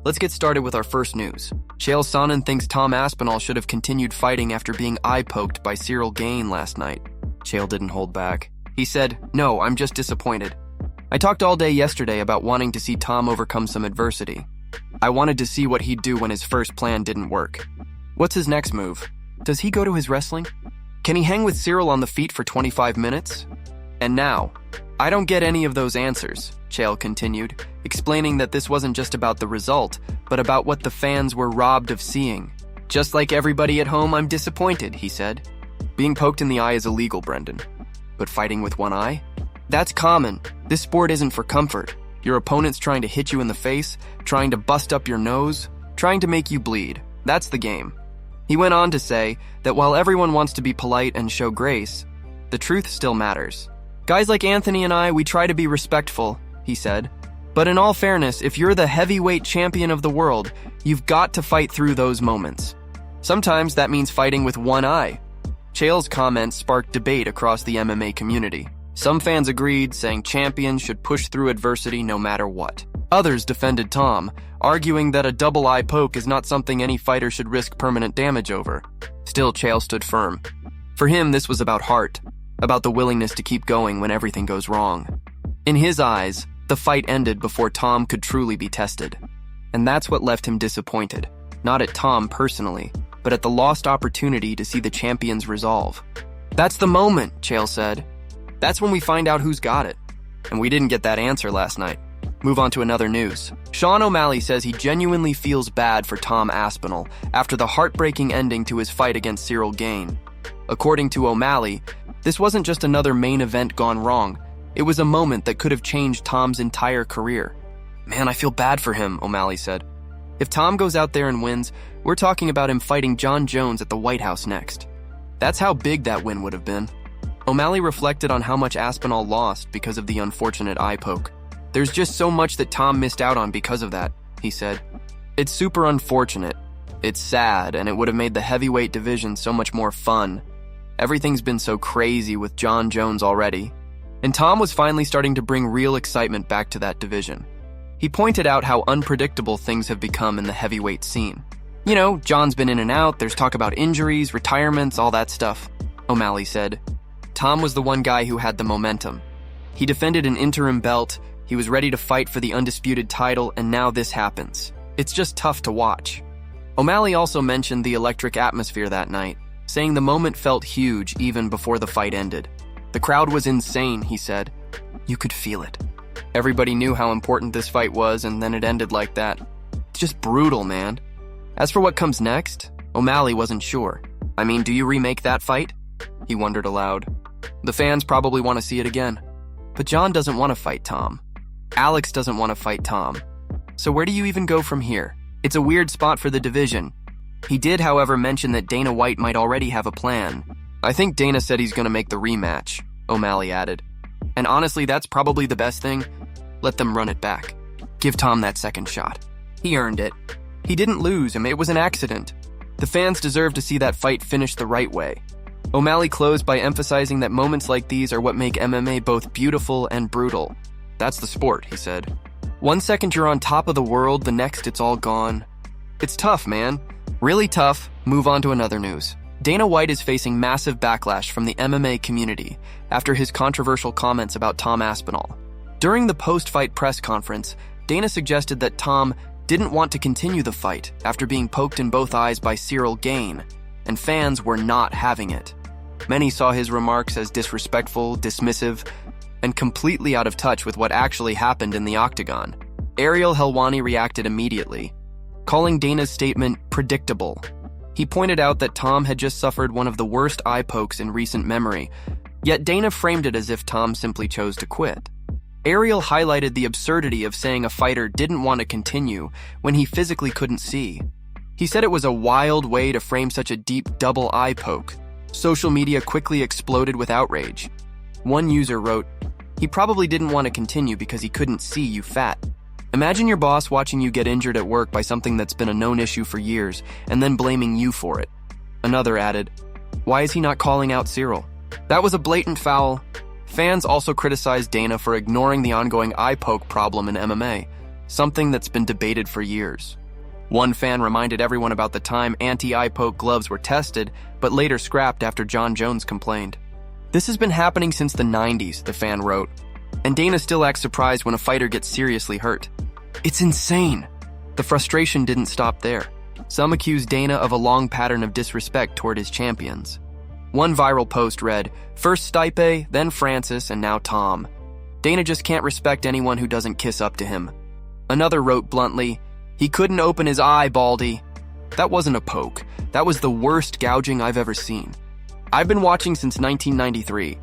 Let's get started with our first news. Sonnen thinks Tom Aspinall should have continued fighting after being eye-poked by Ciryl Gane last night. Chael didn't hold back. He said, "No, I'm just disappointed. I talked all day yesterday about wanting to see Tom overcome some adversity. I wanted to see what he'd do when his first plan didn't work. What's his next move? Does he go to his wrestling? Can he hang with Ciryl on the feet for 25 minutes? And now, I don't get any of those answers," Chael continued, explaining that this wasn't just about the result, but about what the fans were robbed of seeing. "Just like everybody at home, I'm disappointed," he said. "Being poked in the eye is illegal, Brendan. But fighting with one eye? That's common. This sport isn't for comfort. Your opponent's trying to hit you in the face, trying to bust up your nose, trying to make you bleed. That's the game." He went on to say that while everyone wants to be polite and show grace, the truth still matters. "Guys like Anthony and I, we try to be respectful," he said. "But in all fairness, if you're the heavyweight champion of the world, you've got to fight through those moments. Sometimes that means fighting with one eye." Chael's comments sparked debate across the MMA community. Some fans agreed, saying champions should push through adversity no matter what. Others defended Tom, arguing that a double eye poke is not something any fighter should risk permanent damage over. Still, Chael stood firm. For him, this was about heart, about the willingness to keep going when everything goes wrong. In his eyes, the fight ended before Tom could truly be tested. And that's what left him disappointed, not at Tom personally, but at the lost opportunity to see the champions resolve. "That's the moment," Chael said. "That's when we find out who's got it. And we didn't get that answer last night." Move on to another news. Sean O'Malley says he genuinely feels bad for Tom Aspinall after the heartbreaking ending to his fight against Ciryl Gane. According to O'Malley, this wasn't just another main event gone wrong. It was a moment that could have changed Tom's entire career. "Man, I feel bad for him," O'Malley said. "If Tom goes out there and wins, we're talking about him fighting John Jones at the White House next. That's how big that win would have been." O'Malley reflected on how much Aspinall lost because of the unfortunate eye poke. "There's just so much that Tom missed out on because of that," he said. "It's super unfortunate. It's sad, and it would have made the heavyweight division so much more fun. Everything's been so crazy with John Jones already." And Tom was finally starting to bring real excitement back to that division. He pointed out how unpredictable things have become in the heavyweight scene. "You know, John's been in and out, there's talk about injuries, retirements, all that stuff," O'Malley said. Tom was the one guy who had the momentum. He defended an interim belt, he was ready to fight for the undisputed title, and now this happens. It's just tough to watch. O'Malley also mentioned the electric atmosphere that night, saying the moment felt huge even before the fight ended. "The crowd was insane," he said. "You could feel it. Everybody knew how important this fight was, and then it ended like that. It's just brutal, man." As for what comes next, O'Malley wasn't sure. "I mean, do you remake that fight?" He wondered aloud. "The fans probably want to see it again. But John doesn't want to fight Tom. Alex doesn't want to fight Tom. So where do you even go from here? It's a weird spot for the division." He did, however, mention that Dana White might already have a plan. "I think Dana said he's going to make the rematch," O'Malley added. "And honestly, that's probably the best thing. Let them run it back. Give Tom that second shot. He earned it. He didn't lose him, it was an accident. The fans deserve to see that fight finish the right way." O'Malley closed by emphasizing that moments like these are what make MMA both beautiful and brutal. "That's the sport," he said. "One second you're on top of the world, the next it's all gone. It's tough, man. Really tough." Move on to another news. Dana White is facing massive backlash from the MMA community after his controversial comments about Tom Aspinall. During the post-fight press conference, Dana suggested that Tom didn't want to continue the fight after being poked in both eyes by Ciryl Gane, and fans were not having it. Many saw his remarks as disrespectful, dismissive, and completely out of touch with what actually happened in the octagon. Ariel Helwani reacted immediately, calling Dana's statement predictable. He pointed out that Tom had just suffered one of the worst eye pokes in recent memory, yet Dana framed it as if Tom simply chose to quit. Ariel highlighted the absurdity of saying a fighter didn't want to continue when he physically couldn't see. He said it was a wild way to frame such a deep double eye poke. Social media quickly exploded with outrage. One user wrote, "He probably didn't want to continue because he couldn't see, you fat. Imagine your boss watching you get injured at work by something that's been a known issue for years, and then blaming you for it." Another added, "Why is he not calling out Ciryl? That was a blatant foul." Fans also criticized Dana for ignoring the ongoing eye poke problem in MMA. something that's been debated for years. One fan reminded everyone about the time anti-eye poke gloves were tested, but later scrapped after Jon Jones complained. This has been happening since the 90s, the fan wrote, and Dana still acts surprised when a fighter gets seriously hurt. It's insane. The frustration didn't stop there. Some accused Dana of a long pattern of disrespect toward his champions. One viral post read, "First Stipe, then Francis, and now Tom. Dana just can't respect anyone who doesn't kiss up to him." Another wrote bluntly, "He couldn't open his eye, Baldy." That wasn't a poke. That was the worst gouging I've ever seen. I've been watching since 1993.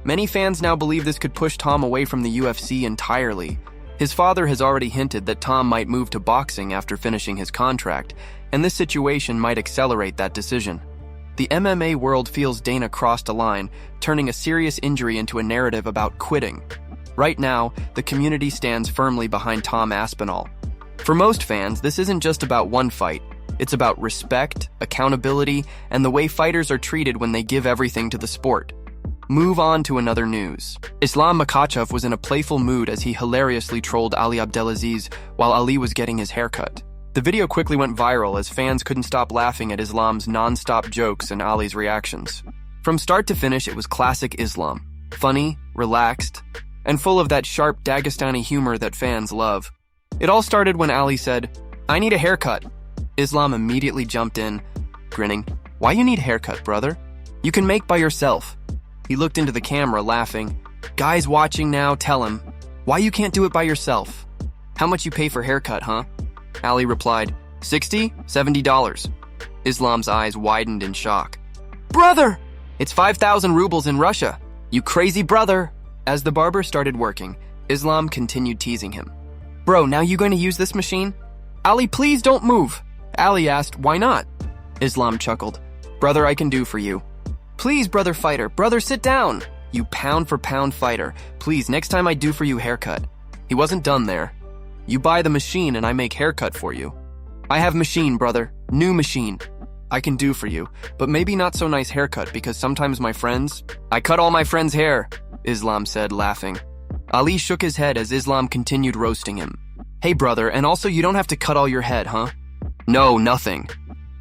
Many fans now believe this could push Tom away from the UFC entirely. His father has already hinted that Tom might move to boxing after finishing his contract, and this situation might accelerate that decision. The MMA world feels Dana crossed a line, turning a serious injury into a narrative about quitting. Right now, the community stands firmly behind Tom Aspinall. For most fans, this isn't just about one fight. It's about respect, accountability, and the way fighters are treated when they give everything to the sport. Move on to another news. Islam Makhachev was in a playful mood as he hilariously trolled Ali Abdelaziz while Ali was getting his haircut. The video quickly went viral as fans couldn't stop laughing at Islam's non-stop jokes and Ali's reactions. From start to finish, it was classic Islam. Funny, relaxed, and full of that sharp Dagestani humor that fans love. It all started when Ali said, "I need a haircut." Islam immediately jumped in, grinning, "Why you need a haircut, brother? You can make by yourself." He looked into the camera, laughing. "Guys watching now, tell him, why you can't do it by yourself? How much you pay for haircut, huh?" Ali replied, $60, $70. Islam's eyes widened in shock. "Brother! It's 5,000 rubles in Russia. You crazy brother!" As the barber started working, Islam continued teasing him. "Bro, now you going to use this machine?" "Ali, please don't move." Ali asked, "Why not?" Islam chuckled. "Brother, I can do for you." "Please, brother fighter, brother, sit down. You pound-for-pound fighter. Please, next time I do for you haircut." He wasn't done there. "You buy the machine and I make haircut for you." "I have machine, brother. New machine. I can do for you, but maybe not so nice haircut because sometimes my friends..." "I cut all my friends' hair," Islam said, laughing. Ali shook his head as Islam continued roasting him. "Hey, brother, and also you don't have to cut all your head, huh?" "No, nothing.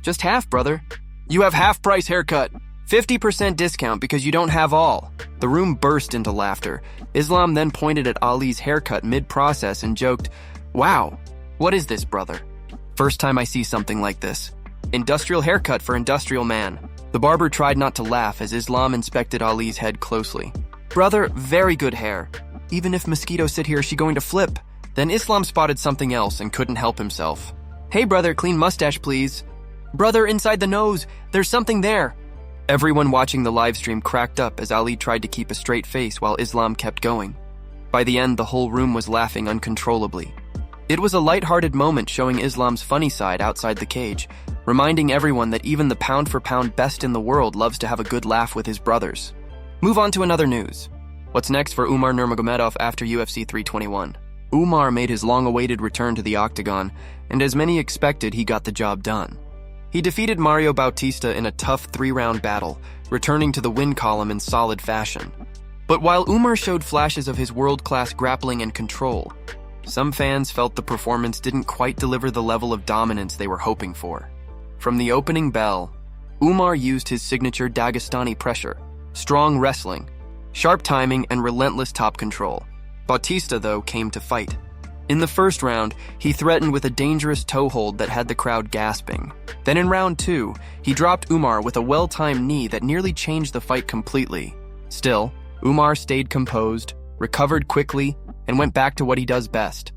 Just half, brother. You have half-price haircut. 50% discount because you don't have all." The room burst into laughter. Islam then pointed at Ali's haircut mid-process and joked, "Wow, what is this, brother? First time I see something like this. Industrial haircut for industrial man." The barber tried not to laugh as Islam inspected Ali's head closely. "Brother, very good hair. Even if mosquitoes sit here, she going to flip." Then Islam spotted something else and couldn't help himself. "Hey, brother, clean mustache, please." "Brother, inside the nose, there's something there." Everyone watching the live stream cracked up as Ali tried to keep a straight face while Islam kept going. By the end, the whole room was laughing uncontrollably. It was a light-hearted moment showing Islam's funny side outside the cage, reminding everyone that even the pound-for-pound best in the world loves to have a good laugh with his brothers. Move on to another news. What's next for Umar Nurmagomedov after UFC 321? Umar made his long-awaited return to the octagon, and as many expected, he got the job done. He defeated Mario Bautista in a tough 3-round battle, returning to the win column in solid fashion. But while Umar showed flashes of his world-class grappling and control, some fans felt the performance didn't quite deliver the level of dominance they were hoping for. From the opening bell, Umar used his signature Dagestani pressure, strong wrestling, sharp timing, and relentless top control. Bautista, though, came to fight. In the first round, he threatened with a dangerous toe hold that had the crowd gasping. Then in round 2, he dropped Umar with a well-timed knee that nearly changed the fight completely. Still, Umar stayed composed, recovered quickly, and went back to what he does best,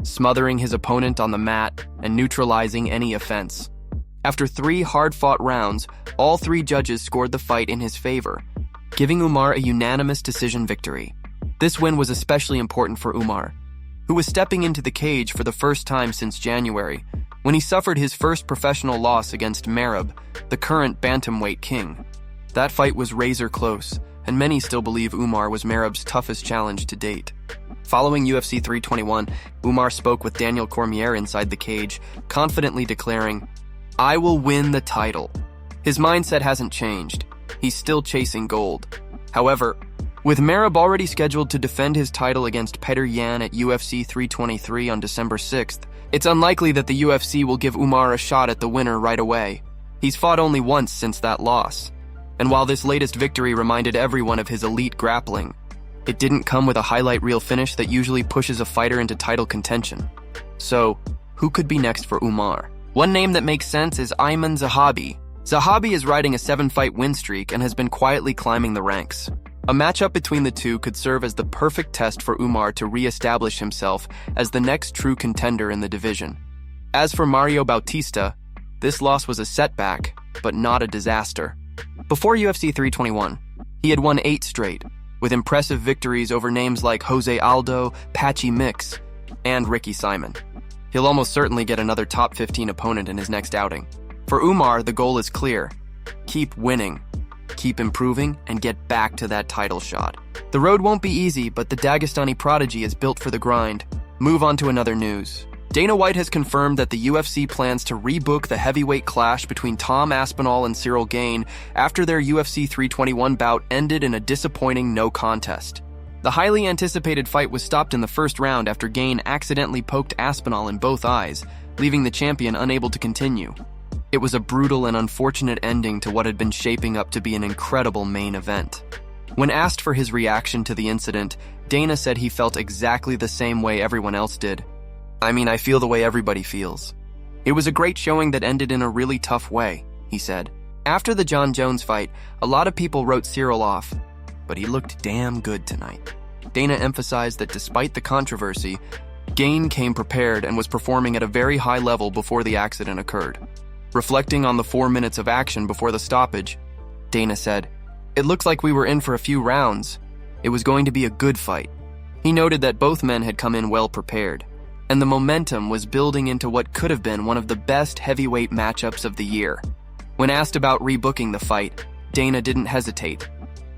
smothering his opponent on the mat and neutralizing any offense. After 3 hard-fought rounds, all 3 judges scored the fight in his favor, giving Umar a unanimous decision victory. This win was especially important for Umar, who was stepping into the cage for the first time since January, when he suffered his first professional loss against Merab, the current bantamweight king. That fight was razor close, and many still believe Umar was Merab's toughest challenge to date. Following UFC 321, Umar spoke with Daniel Cormier inside the cage, confidently declaring, "I will win the title." His mindset hasn't changed. He's still chasing gold. However, With Merab already scheduled to defend his title against Petr Yan at UFC 323 on December 6th, it's unlikely that the UFC will give Umar a shot at the winner right away. He's fought only once since that loss. And while this latest victory reminded everyone of his elite grappling, it didn't come with a highlight reel finish that usually pushes a fighter into title contention. So, who could be next for Umar? One name that makes sense is Ayman Zahabi. Zahabi is riding a 7-fight win streak and has been quietly climbing the ranks. A matchup between the two could serve as the perfect test for Umar to re-establish himself as the next true contender in the division. As for Mario Bautista, this loss was a setback, but not a disaster. Before UFC 321, he had won 8 straight, with impressive victories over names like Jose Aldo, Patchy Mix, and Ricky Simon. He'll almost certainly get another top 15 opponent in his next outing. For Umar, the goal is clear. Keep winning, keep improving, and get back to that title shot. The road won't be easy, but the Dagestani prodigy is built for the grind. Move on to another news. Dana White has confirmed that the UFC plans to rebook the heavyweight clash between Tom Aspinall and Ciryl Gane after their UFC 321 bout ended in a disappointing no contest. The highly anticipated fight was stopped in the first round after Gane accidentally poked Aspinall in both eyes, leaving the champion unable to continue. It was a brutal and unfortunate ending to what had been shaping up to be an incredible main event. When asked for his reaction to the incident, Dana said he felt exactly the same way everyone else did. I feel the way everybody feels. It was a great showing that ended in a really tough way, he said. After the Jon Jones fight, a lot of people wrote Ciryl off, but he looked damn good tonight. Dana emphasized that despite the controversy, Gane came prepared and was performing at a very high level before the accident occurred. Reflecting on the 4 minutes of action before the stoppage, Dana said, "It looked like we were in for a few rounds. It was going to be a good fight." He noted that both men had come in well prepared, and the momentum was building into what could have been one of the best heavyweight matchups of the year. When asked about rebooking the fight, Dana didn't hesitate.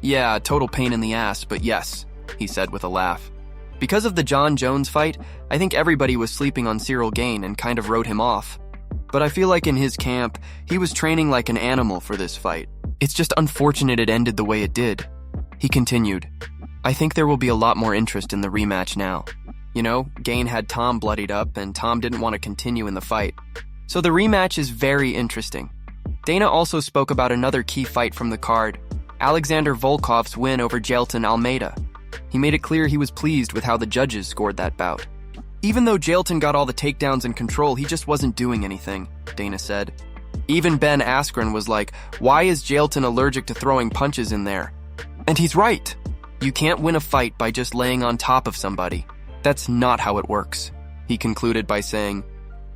"Yeah, total pain in the ass, but yes," he said with a laugh. Because of the Jon Jones fight, I think everybody was sleeping on Ciryl Gane and kind of wrote him off. But I feel like in his camp, he was training like an animal for this fight. It's just unfortunate it ended the way it did. He continued, "I think there will be a lot more interest in the rematch now. You know, Gane had Tom bloodied up, and Tom didn't want to continue in the fight. So the rematch is very interesting." Dana also spoke about another key fight from the card, Alexander Volkov's win over Jailton Almeida. He made it clear he was pleased with how the judges scored that bout. "Even though Jailton got all the takedowns and control, he just wasn't doing anything," Dana said. Even Ben Askren was like, "Why is Jailton allergic to throwing punches in there?" And he's right. You can't win a fight by just laying on top of somebody. That's not how it works. He concluded by saying,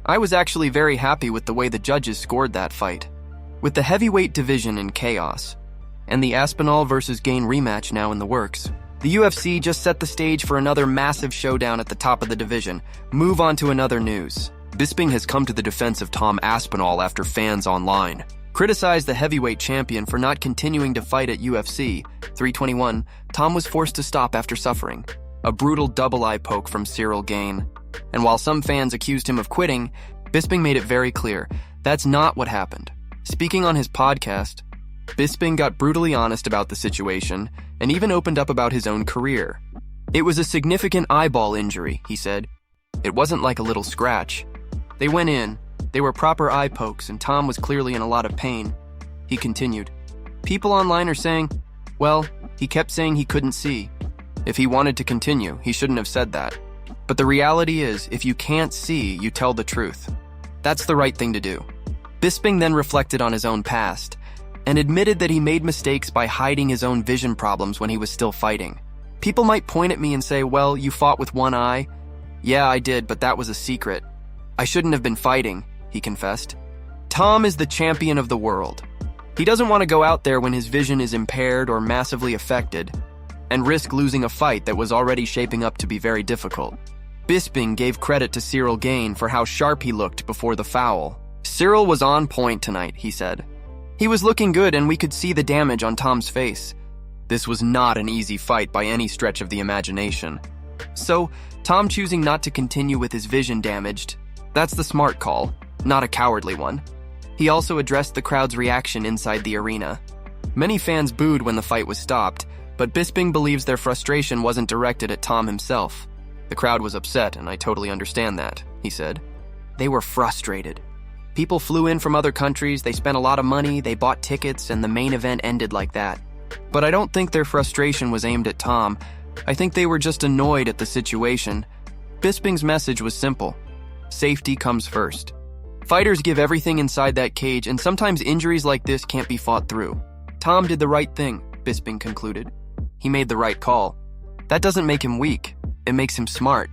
"I was actually very happy with the way the judges scored that fight." With the heavyweight division in chaos, and the Aspinall vs. Gane rematch now in the works, the UFC just set the stage for another massive showdown at the top of the division. Move on to another news. Bisping has come to the defense of Tom Aspinall after fans online criticized the heavyweight champion for not continuing to fight at UFC 321. Tom was forced to stop after suffering a brutal double eye poke from Ciryl Gane. And while some fans accused him of quitting, Bisping made it very clear that's not what happened. Speaking on his podcast, Bisping got brutally honest about the situation and even opened up about his own career. "It was a significant eyeball injury," he said. "It wasn't like a little scratch. They went in, they were proper eye pokes, and Tom was clearly in a lot of pain." He continued, "People online are saying, well, he kept saying he couldn't see. If he wanted to continue, he shouldn't have said that. But the reality is, if you can't see, you tell the truth. That's the right thing to do." Bisping then reflected on his own past and admitted that he made mistakes by hiding his own vision problems when he was still fighting. "People might point at me and say, well, you fought with one eye." "Yeah, I did, but that was a secret. I shouldn't have been fighting," he confessed. Tom is the champion of the world. He doesn't want to go out there when his vision is impaired or massively affected and risk losing a fight that was already shaping up to be very difficult. Bisping gave credit to Ciryl Gane for how sharp he looked before the foul. "Ciryl was on point tonight," he said. "He was looking good and we could see the damage on Tom's face. This was not an easy fight by any stretch of the imagination. So, Tom choosing not to continue with his vision damaged, that's the smart call, not a cowardly one." He also addressed the crowd's reaction inside the arena. Many fans booed when the fight was stopped, But Bisping believes their frustration wasn't directed at Tom himself. The crowd was upset, and I totally understand that, he said. They were frustrated. People flew in from other countries, they spent a lot of money, they bought tickets, and the main event ended like that. But I don't think their frustration was aimed at Tom. I think they were just annoyed at the situation. Bisping's message was simple. Safety comes first. Fighters give everything inside that cage, and sometimes injuries like this can't be fought through. Tom did the right thing, Bisping concluded. He made the right call. That doesn't make him weak. It makes him smart.